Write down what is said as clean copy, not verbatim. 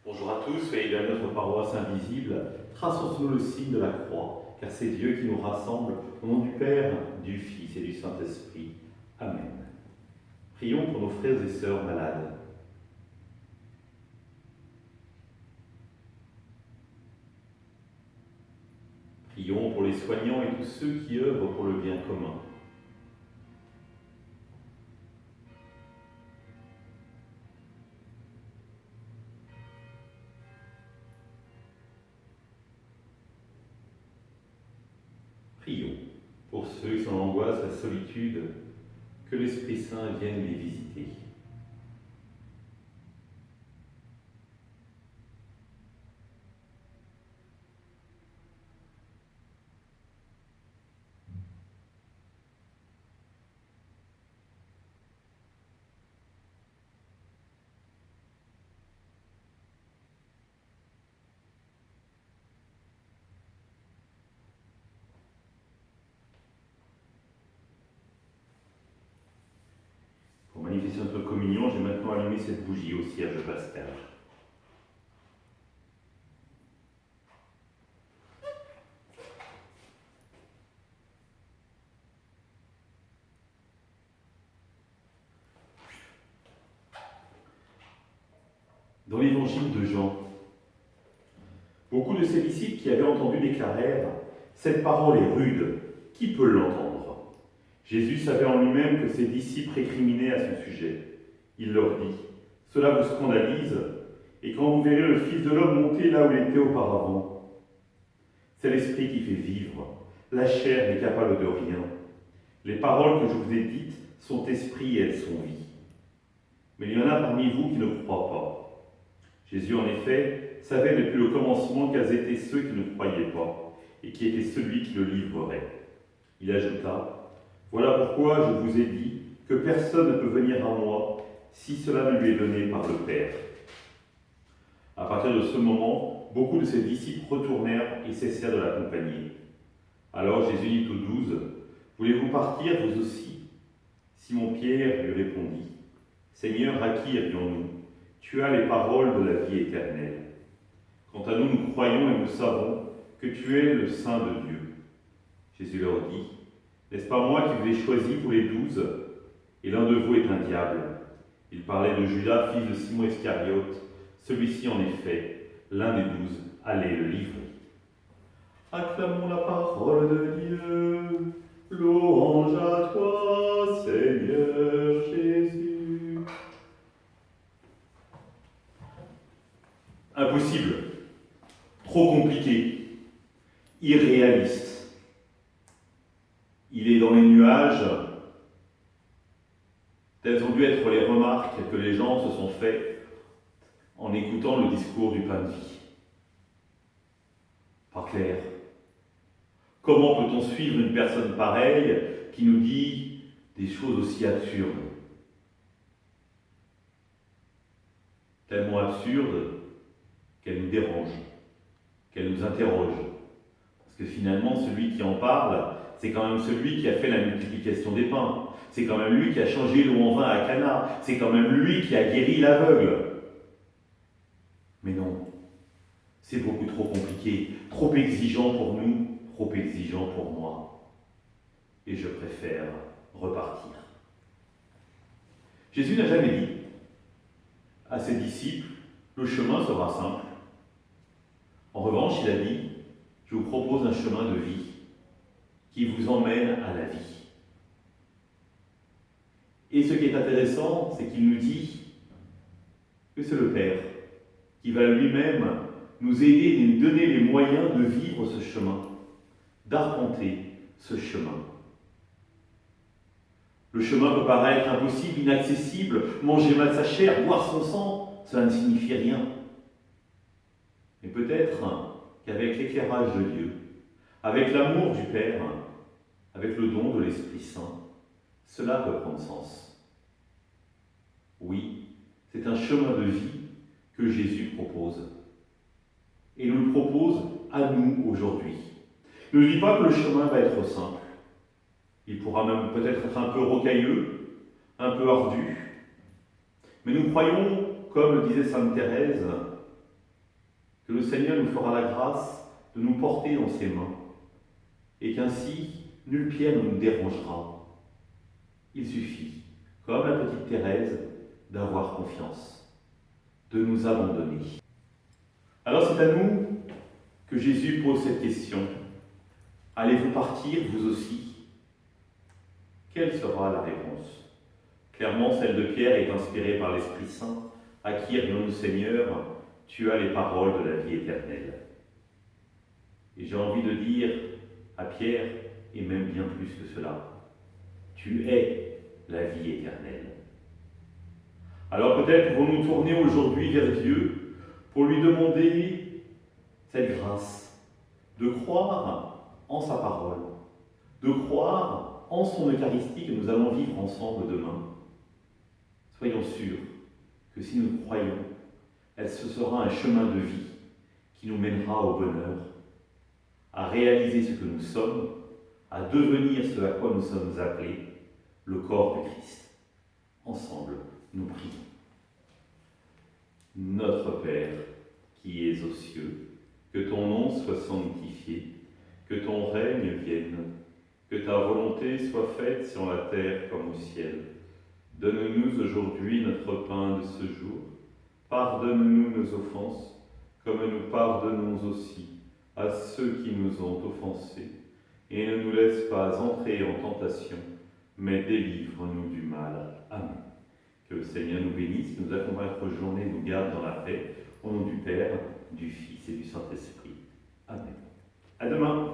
Bonjour à tous, soyez de notre paroisse invisible, traçons sur nous le signe de la croix, car c'est Dieu qui nous rassemble au nom du Père, du Fils et du Saint-Esprit. Amen. Prions pour nos frères et sœurs malades. Prions pour les soignants et tous ceux qui œuvrent pour le bien commun. Prions pour ceux qui sont en angoisse, la solitude, que l'Esprit Saint vienne les visiter. Pour manifester notre communion, j'ai maintenant allumé cette bougie au cierge pascal. Dans l'évangile de Jean, beaucoup de ses disciples qui avaient entendu déclarèrent « Cette parole est rude, qui peut l'entendre ?» Jésus savait en lui-même que ses disciples récriminaient à son sujet. Il leur dit « Cela vous scandalise, et quand vous verrez le Fils de l'homme monter là où il était auparavant, c'est l'Esprit qui fait vivre, la chair n'est capable de rien. Les paroles que je vous ai dites sont esprit et elles sont vie. Mais il y en a parmi vous qui ne croient pas. » Jésus, en effet, savait depuis le commencement quels étaient ceux qui ne croyaient pas, et qui était celui qui le livrerait. Il ajouta, « Voilà pourquoi je vous ai dit que personne ne peut venir à moi si cela ne lui est donné par le Père. » À partir de ce moment, beaucoup de ses disciples retournèrent et cessèrent de l'accompagner. Alors Jésus dit aux 12, « Voulez-vous partir, vous aussi ?» Simon-Pierre lui répondit, « Seigneur, à qui irions-nous ? Tu as les paroles de la vie éternelle. Quant à nous, nous croyons et nous savons que tu es le Saint de Dieu. » Jésus leur dit, « N'est-ce pas moi qui vous ai choisi pour les 12 ? Et l'un de vous est un diable. » Il parlait de Judas, fils de Simon Iscariote. Celui-ci, en effet, l'un des 12, allait le livrer. Acclamons la parole de Dieu. Louange à toi, Seigneur Jésus. Impossible, trop compliqué, irréaliste. Il est dans les nuages. Telles ont dû être les remarques que les gens se sont faites en écoutant le discours du pain de vie. Pas clair. Comment peut-on suivre une personne pareille qui nous dit des choses aussi absurdes ? Tellement absurdes qu'elle nous dérange, qu'elle nous interroge. Parce que finalement, celui qui en parle, c'est quand même celui qui a fait la multiplication des pains. C'est quand même lui qui a changé l'eau en vin à Cana. C'est quand même lui qui a guéri l'aveugle. Mais non, c'est beaucoup trop compliqué, trop exigeant pour nous, trop exigeant pour moi. Et je préfère repartir. Jésus n'a jamais dit à ses disciples, le chemin sera simple. En revanche, il a dit, je vous propose un chemin de vie qui vous emmène à la vie. Et ce qui est intéressant, c'est qu'il nous dit que c'est le Père qui va lui-même nous aider et nous donner les moyens de vivre ce chemin, d'arpenter ce chemin. Le chemin peut paraître impossible, inaccessible, manger mal sa chair, boire son sang, cela ne signifie rien. Mais peut-être qu'avec l'éclairage de Dieu, avec l'amour du Père, avec le don de l'Esprit Saint, cela peut prendre sens. Oui, c'est un chemin de vie que Jésus propose. Et nous le propose à nous aujourd'hui. Ne dis pas que le chemin va être simple. Il pourra même peut-être être un peu rocailleux, un peu ardu. Mais nous croyons, comme le disait Sainte Thérèse, que le Seigneur nous fera la grâce de nous porter dans ses mains, et qu'ainsi nulle pierre ne nous dérangera. Il suffit, comme la petite Thérèse, d'avoir confiance, de nous abandonner. Alors c'est à nous que Jésus pose cette question. Allez-vous partir, vous aussi? Quelle sera la réponse? Clairement, celle de Pierre est inspirée par l'Esprit Saint, à qui, nous Seigneur, tu as les paroles de la vie éternelle. Et j'ai envie de dire à Pierre, et même bien plus que cela, tu es la vie éternelle. Alors peut-être pouvons-nous tourner aujourd'hui vers Dieu pour lui demander cette grâce de croire en sa parole, de croire en son Eucharistie que nous allons vivre ensemble demain. Soyons sûrs que si nous croyons, ce sera un chemin de vie qui nous mènera au bonheur, à réaliser ce que nous sommes, à devenir ce à quoi nous sommes appelés, le corps de Christ. Ensemble, nous prions. Notre Père, qui es aux cieux, que ton nom soit sanctifié, que ton règne vienne, que ta volonté soit faite sur la terre comme au ciel. Donne-nous aujourd'hui notre pain de ce jour. Pardonne-nous nos offenses, comme nous pardonnons aussi à ceux qui nous ont offensés. Et ne nous laisse pas entrer en tentation, mais délivre-nous du mal. Amen. Que le Seigneur nous bénisse, que nous accompagne notre journée, nous garde dans la paix. Au nom du Père, du Fils et du Saint-Esprit. Amen. À demain.